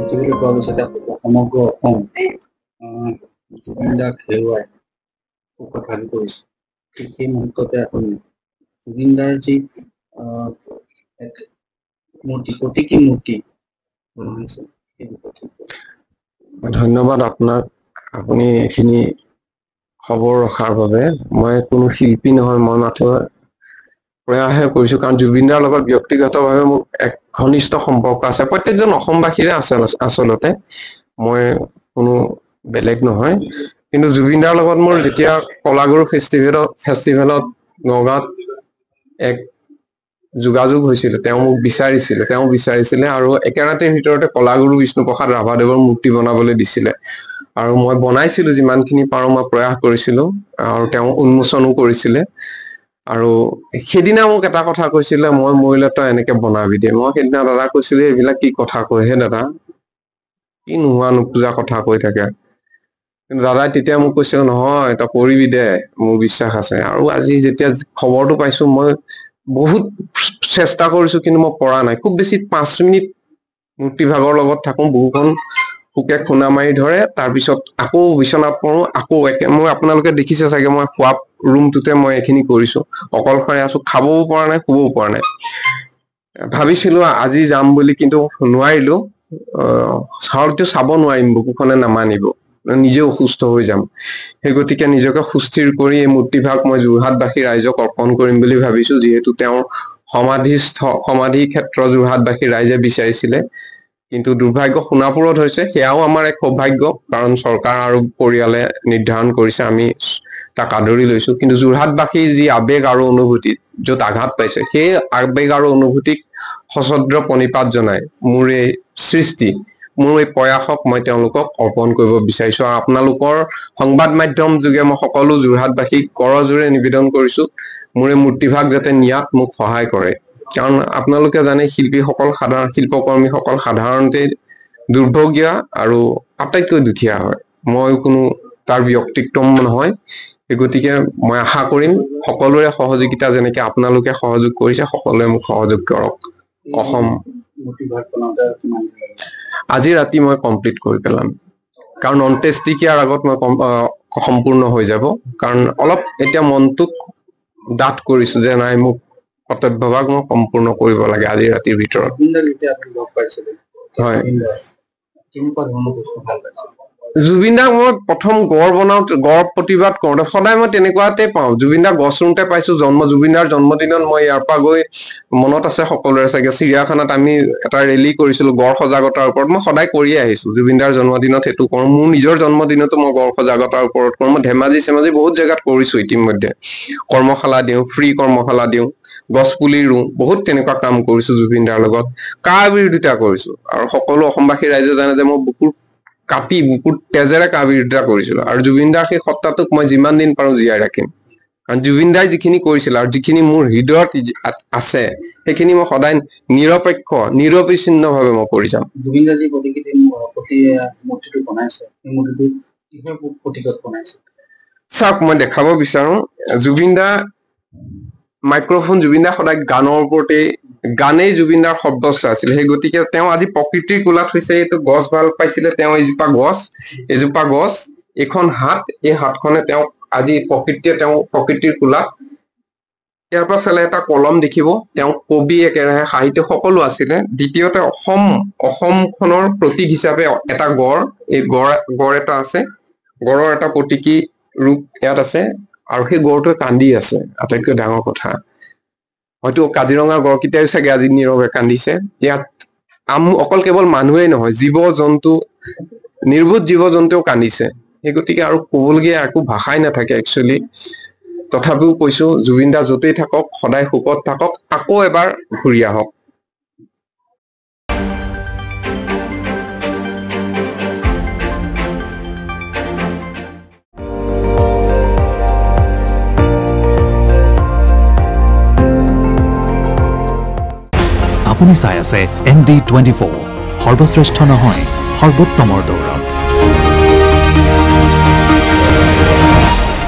দেখিবলৈ পোৱা গৈছে সমগ্ৰ অসম জুবিন দাক হেৰুৱাই শোকত ভাগি পৰিছে। ঠিক সেই মুহূৰ্ততে আপুনি জুবিন দাৰ যি এক মূৰ্তি প্ৰতীকী মূৰ্তি বনাইছে। ধন্যবাদ আপোনাক, আপুনি এইখিনি খবৰ ৰখাৰ বাবে। মই কোনো শিল্পী নহয়, মই মাত্ৰ প্ৰয়াসহে কৰিছো, কাৰণ জুবিন দাৰ লগত ব্যক্তিগতভাৱে মোৰ এক ঘনিষ্ঠ সম্পৰ্ক আছে, প্ৰত্যেকজন অসমবাসীৰে আছে আচলতে, মই কোনো বেলেগ নহয়। কিন্তু জুবিন দাৰ লগত মোৰ যেতিয়া কলাগুৰু ফেষ্টিভেলত নগাঁৱত এক যোগাযোগ হৈছিল, তেওঁ মোক বিচাৰিছিলে আৰু একেৰাতিৰ ভিতৰতে কলাগুৰু বিষ্ণুপ্ৰসাদ ৰাভাদেৱৰ মূৰ্তি বনাবলৈ দিছিলে, আৰু মই বনাইছিলো, যিমানখিনি পাৰো মই প্ৰয়াস কৰিছিলো, আৰু তেওঁ উন্মোচনো কৰিছিলে। আৰু সেইদিনা মোক এটা কথা কৈছিলে, মই মৰিলে তই এনেকে বনাবি দে। মই সেইদিনা দাদা কৈছিলো, এইবিলাক কি কথা কয় হে দাদা, কি নোহোৱা নোপোজা কথা কৈ থাকে। কিন্তু দাদাই তেতিয়া মোক কৈছিল, নহয় তই কৰিবি দে, মোৰ বিশ্বাস আছে। আৰু আজি যেতিয়া খবৰটো পাইছো, মই বহুত চেষ্টা কৰিছো, কিন্তু মই পৰা নাই। খুব বেছি 5 মিনিট মূৰ্তিভাগৰ লগত থাকো, বহুখন পোকে খুন্দা মাৰি ধৰে, তাৰপিছত আকৌ বিচনাত পৰো, আকৌ মই আপোনালোকে দেখিছে চাগে, মই খোৱা ৰুমটোতে মই এইখিনি কৰিছো, অকলশৰে আছো, খাবও পৰা নাই, শুবও পৰা নাই। ভাবিছিলো আজি যাম বুলি, কিন্তু নোৱাৰিলো। হয়তো চাব নোৱাৰিম, বুকুখনে নামানিব, নিজে অসুস্থ হৈ যাম। সেই গতিকে নিজকে সুস্থিৰ কৰি এই মূৰ্তিভাগ মই যোৰহাটবাসী ৰাইজক অৰ্পণ কৰিম বুলি ভাবিছো, যিহেতু তেওঁৰ সমাধি ক্ষেত্ৰ যোৰহাটবাসী ৰাইজে বিচাৰিছিলে। কিন্তু দুৰ্ভাগ্য সোণাপুৰত হৈছে, সেয়াও আমাৰ এক সৌভাগ্য, কাৰণ চৰকাৰ আৰু পৰিয়ালে নিৰ্ধাৰণ কৰিছে, আমি তাক আদৰি লৈছো। কিন্তু যোৰহাটবাসীৰ যি আবেগ আৰু অনুভূতিত য'ত আঘাত পাইছে, সেই আবেগ আৰু অনুভূতিক সশ্ৰদ্ধ প্ৰণিপাত জনাই মোৰ এই সৃষ্টি, মোৰ এই প্ৰয়াসক মই তেওঁলোকক অৰ্পণ কৰিব বিচাৰিছো। আৰু আপোনালোকৰ সংবাদ মাধ্যম যোগে মই সকলো যোৰহাটবাসীক কৰজোৰে নিবেদন কৰিছো, মোৰ এই মূৰ্তিভাগ যাতে নিয়াত মোক সহায় কৰে। কাৰণ আপোনালোকে জানে, শিল্পকৰ্মীসকল সাধাৰণতে দুৰ্ভগীয়া আৰু আটাইতকৈ দুখীয়া হয়। মই কোনো তাৰ ব্যক্তিক্ৰম নহয়। সেই গতিকে মই আশা কৰিম সকলোৰে সহযোগিতা, যেনেকে আপোনালোকে সহযোগ কৰিছে, সকলোৱে মোক সহযোগ কৰক। অসম আজি ৰাতি মই কমপ্লিট কৰি পেলাম, কাৰণ অন্ত্যেষ্টিক্ৰিয়াৰ আগত মই সম্পূৰ্ণ হৈ যাব। কাৰণ অলপ এতিয়া মনটোক ডাঠ কৰিছো যে নাই, মোক কৰ্তব্যভাগ মই সম্পূৰ্ণ কৰিব লাগে আজি ৰাতিৰ ভিতৰত। হয়, জুবিন দাক মই প্ৰথম গড় প্ৰতিবাদ কৰোঁতে সদায় মই তেনেকুৱাতে পাওঁ। জুবিন দাক গছ ৰুওঁতে পাইছো, জুবিন দাৰ জন্মদিনত মই ইয়াৰ পৰা গৈ, মনত আছে সকলোৰে চাগে, চিৰিয়াখানাত আমি এটা ৰেলী কৰিছিলো গড় সজাগতাৰ ওপৰত। মই সদায় কৰিয়ে আহিছো, জুবিন দাৰ জন্মদিনত সেইটো কৰো, মোৰ নিজৰ জন্মদিনতো মই গড় সজাগতাৰ ওপৰত কৰো। মই ধেমাজি বহুত জেগাত কৰিছো ইতিমধ্যে, কৰ্মশালা দিওঁ, ফ্ৰী কৰ্মশালা দিওঁ, গছ পুলি ৰুওঁ, বহুত তেনেকুৱা কাম কৰিছো জুবিন দাৰ লগত। কাৰ বিৰোধিতা কৰিছো, আৰু সকলো অসমবাসী ৰাইজে জানে যে মই বুকুৰ তেজেৰে কাৰ বিৰোধিতা কৰিছিলো। আৰু জুবিন দাৰ সেই সত্তাটোক মই যিমান দিন পাৰো জীয়াই ৰাখিম, কাৰণ জুবিন দাই যিখিনি কৰিছিল আৰু যিখিনি মোৰ হৃদয়ত আছে, সেইখিনি মই সদায় নিৰবিচ্ছিন্ন ভাৱে মই কৰি যাম। জুবিন দা যি মূৰ্তিটো বনাইছে, সেই মূৰ্তিটো কিহৰ প্ৰতীকত বনাইছে? চাওক, মই দেখাব বিচাৰো, জুবিন দা সদায় গানৰ ওপৰতে, গানেই জুবিন দাৰ সৰ্বস্ব আছিল। সেই গতিকে তেওঁ আজি প্ৰকৃতিৰ কোলাত হৈছে, এইটো গছ ভাল পাইছিলে, তেওঁ এজোপা গছ, এইখন হাত, এই হাতখনে তেওঁ আজি প্ৰকৃতিৰ কোলাত। ইয়াৰ পৰা চালে এটা কলম দেখিব, তেওঁ কবি, একেৰাহে সাহিত্য সকলো আছিলে। দ্বিতীয়তে অসমখনৰ প্ৰতীক হিচাপে এটা গড়, এই গড় এটা আছে, গড়ৰ এটা প্ৰতীকী ৰূপ ইয়াত আছে, আৰু সেই গড়টোৱে কান্দি আছে। আটাইতকৈ ডাঙৰ কথা, হয়তো কাজিৰঙাৰ গড়কেইটাই চাগে আজি নীৰৱে কান্দিছে। ইয়াত অকল কেৱল মানুহেই নহয়, নিৰ্বোধ জীৱ জন্তুও কান্দিছে। সেই গতিকে আৰু কবলগীয়া একো ভাষাই নাথাকে একচুৱেলি। তথাপিও কৈছো, জুবিন দা য'তেই থাকক, সদায় সুখত থাকক, আকৌ এবাৰ ঘূৰি আহক। আপুনি চাই আছে ND24, সৰ্বশ্ৰেষ্ঠ নহয়, সৰ্বোত্তমৰ দৌৰত।